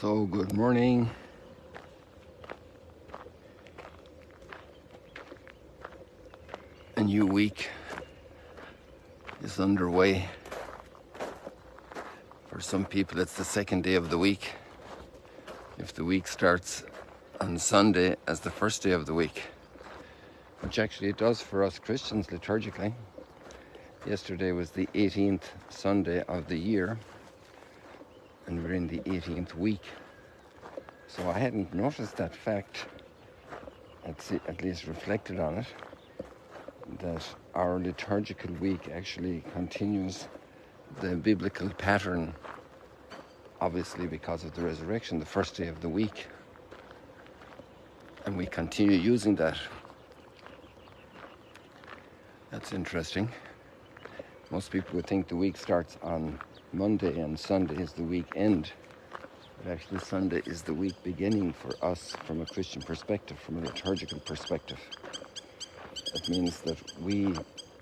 So, good morning. A new week is underway. For some people, it's the second day of the week. If the week starts on Sunday as the first day of the week, which actually it does for us Christians liturgically. Yesterday was the 18th Sunday of the year, and we're in the 18th week. So I hadn't noticed that fact, at least reflected on it, that our liturgical week actually continues the biblical pattern, obviously because of the resurrection, the first day of the week. And we continue using that. That's interesting. Most people would think the week starts on Monday and Sunday is the weekend. But actually Sunday is the week beginning for us from a Christian perspective, from a liturgical perspective. It means that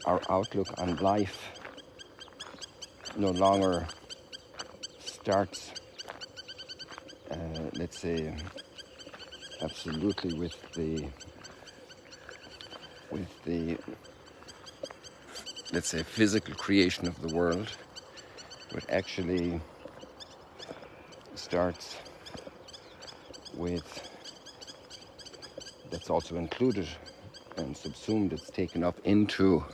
our outlook on life no longer starts, let's say, absolutely with the let's say physical creation of the world, but actually starts with, that's also included and subsumed, it's taken up into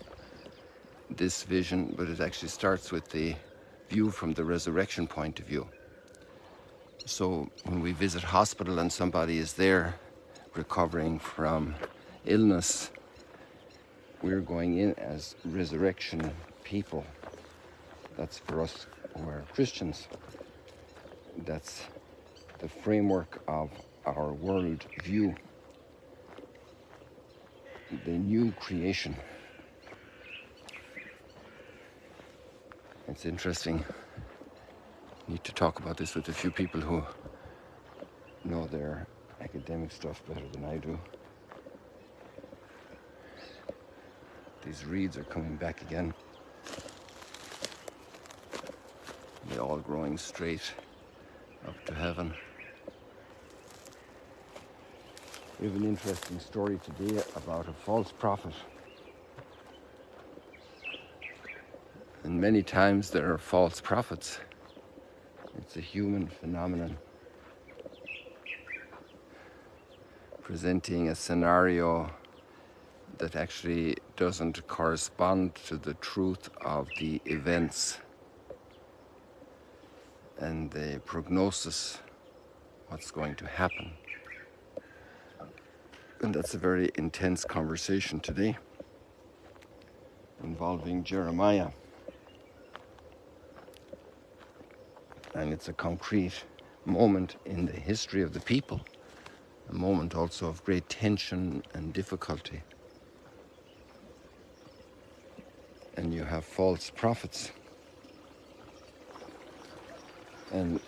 this vision, but it actually starts with the view from the resurrection point of view. So when we visit hospital and somebody is there recovering from illness, we're going in as resurrection people. That's for us who are Christians. That's the framework of our world view. The new creation. It's interesting. I need to talk about this with a few people who know their academic stuff better than I do. These reeds are coming back again. They're all growing straight up to heaven. We have an interesting story today about a false prophet. And many times there are false prophets. It's a human phenomenon, presenting a scenario that actually doesn't correspond to the truth of the events and the prognosis, what's going to happen. And that's a very intense conversation today involving Jeremiah. And it's a concrete moment in the history of the people, a moment also of great tension and difficulty. And you have false prophets. And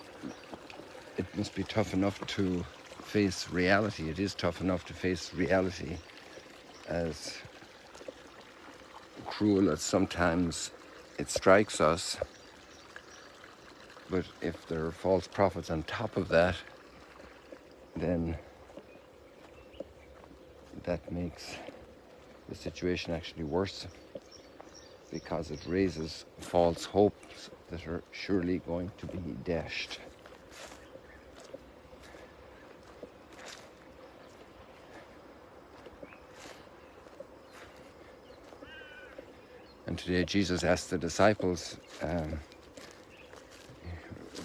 it must be tough enough to face reality. It is tough enough to face reality, as cruel as sometimes it strikes us. But if there are false prophets on top of that, then that makes the situation actually worse, because it raises false hopes that are surely going to be dashed. And today Jesus asked the disciples,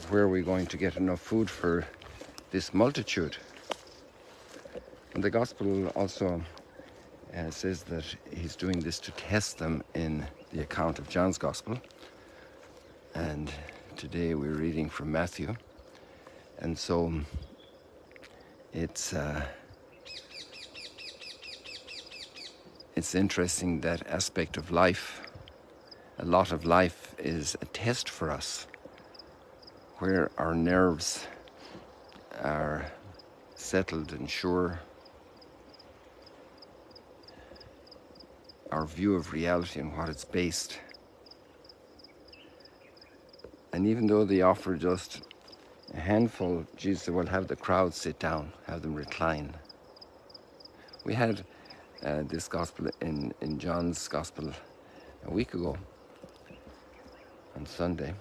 where are we going to get enough food for this multitude? And the gospel also says that he's doing this to test them in the account of John's gospel. And today we're reading from Matthew. And so it's interesting, that aspect of life. A lot of life is a test for us, where our nerves are settled and sure. Our view of reality and what it's based. And even though they offer just A handful, Jesus said, well, have the crowd sit down, have them recline. We had this gospel in John's gospel a week ago on Sunday,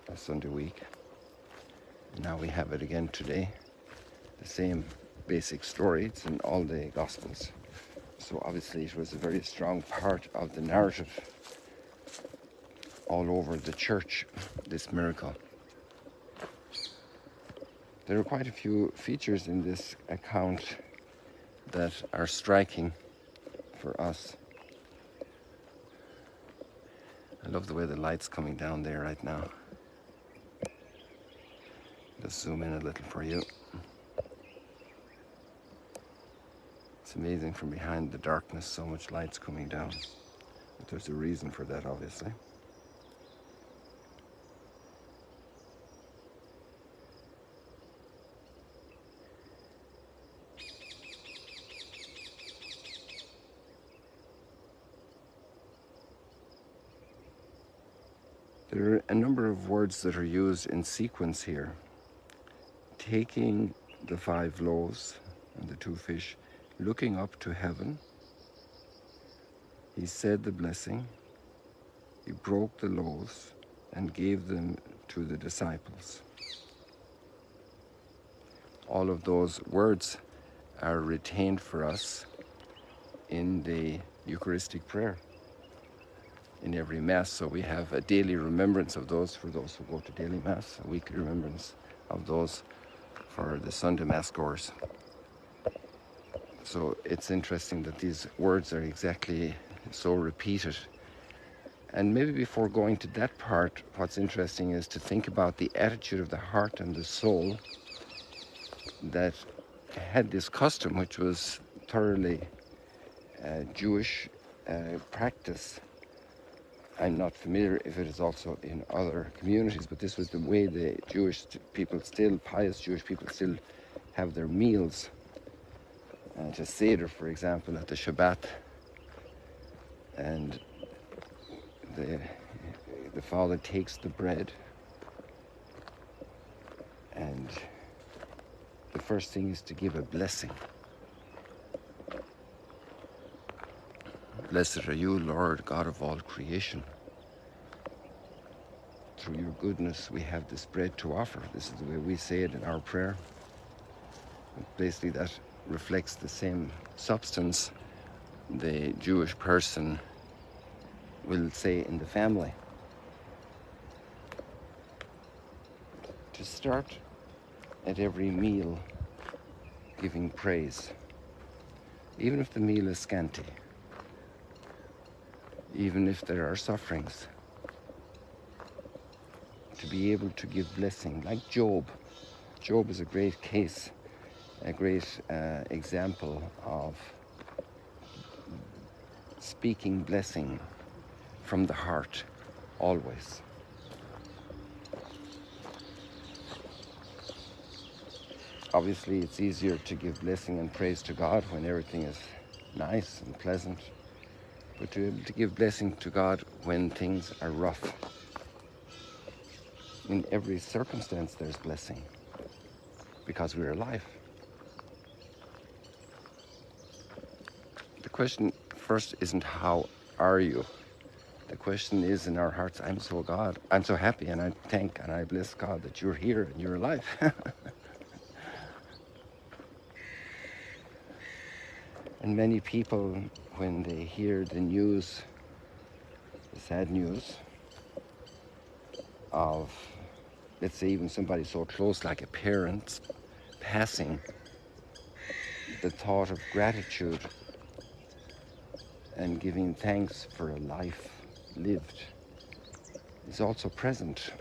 a Sunday week. Now we have it again today. The same basic story. It's in all the gospels. So obviously it was a very strong part of the narrative all over the church, this miracle. There are quite a few features in this account that are striking for us. I love the way the light's coming down there right now. Just zoom in a little for you. It's amazing from behind the darkness, so much light's coming down. But there's a reason for that, obviously. There are a number of words that are used in sequence here. Taking the 5 loaves and the 2 fish, looking up to heaven, he said the blessing, he broke the loaves and gave them to the disciples. All of those words are retained for us in the Eucharistic prayer in every Mass. So we have a daily remembrance of those for those who go to daily Mass, a weekly remembrance of those for the Sunday Mass goers. So it's interesting that these words are exactly so repeated. And maybe before going to that part, what's interesting is to think about the attitude of the heart and the soul that had this custom, which was thoroughly Jewish practice. I'm not familiar if it is also in other communities, but this was the way the Jewish people still, pious Jewish people still have their meals. To Seder, for example, at the Shabbat, and the father takes the bread, and the first thing is to give a blessing. Blessed are you, Lord, God of all creation. Through your goodness we have this bread to offer. This is the way we say it in our prayer. Basically that reflects the same substance the Jewish person will say in the family. To start at every meal giving praise, even if the meal is scanty, even if there are sufferings, to be able to give blessing, like Job. Job is a great case, a great example of speaking blessing from the heart, always. Obviously, it's easier to give blessing and praise to God when everything is nice and pleasant, but to be able to give blessing to God when things are rough. In every circumstance there's blessing, because we're alive. The question first isn't how are you? The question is in our hearts, I'm so happy, and I thank and I bless God that you're here and you're alive. And many people, when they hear the news, the sad news of, let's say, even somebody so close like a parent passing, the thought of gratitude and giving thanks for a life lived is also present.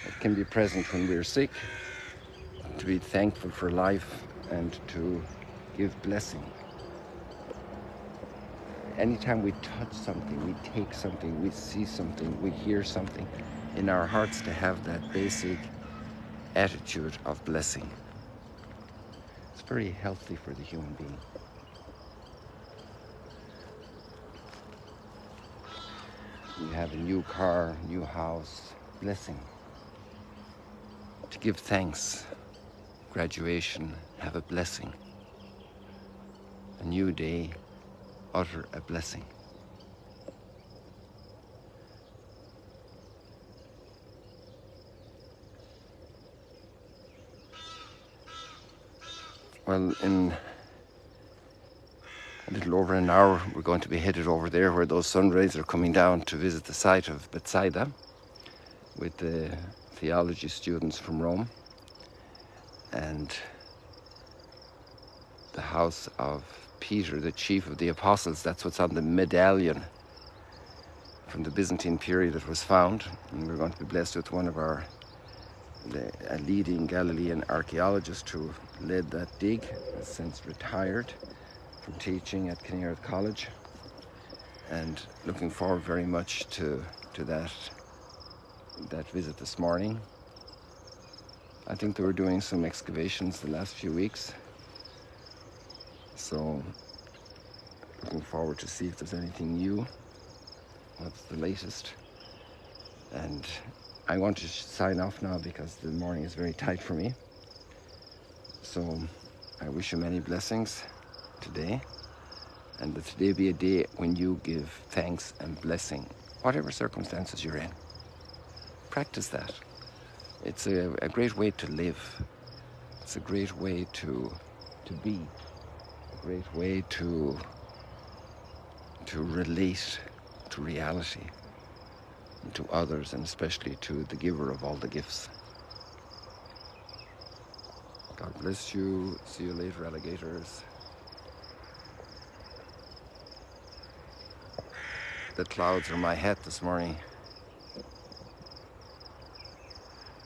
It can be present when we're sick, to be thankful for life and to give blessing. Anytime we touch something, we take something, we see something, we hear something, in our hearts to have that basic attitude of blessing. It's very healthy for the human being. You have a new car, new house, blessing. To give thanks, graduation, have a blessing. A new day, utter a blessing. Well, in a little over an hour, we're going to be headed over there where those sunrays are coming down to visit the site of Bethsaida with the theology students from Rome and the house of Peter, the chief of the apostles. That's what's on the medallion from the Byzantine period that was found. And we're going to be blessed with one of a leading Galilean archaeologist who led that dig, has since retired from teaching at Kinnaird College, and looking forward very much to that visit this morning. I think they were doing some excavations the last few weeks, so looking forward to see if there's anything new, what's the latest. And I want to sign off now because the morning is very tight for me. So I wish you many blessings today, and that today be a day when you give thanks and blessing, whatever circumstances you're in. Practice that. It's a great way to live. It's a great way to be. A great way to relate to reality, and to others, and especially to the giver of all the gifts. God bless you. See you later, alligators. The clouds are my hat this morning.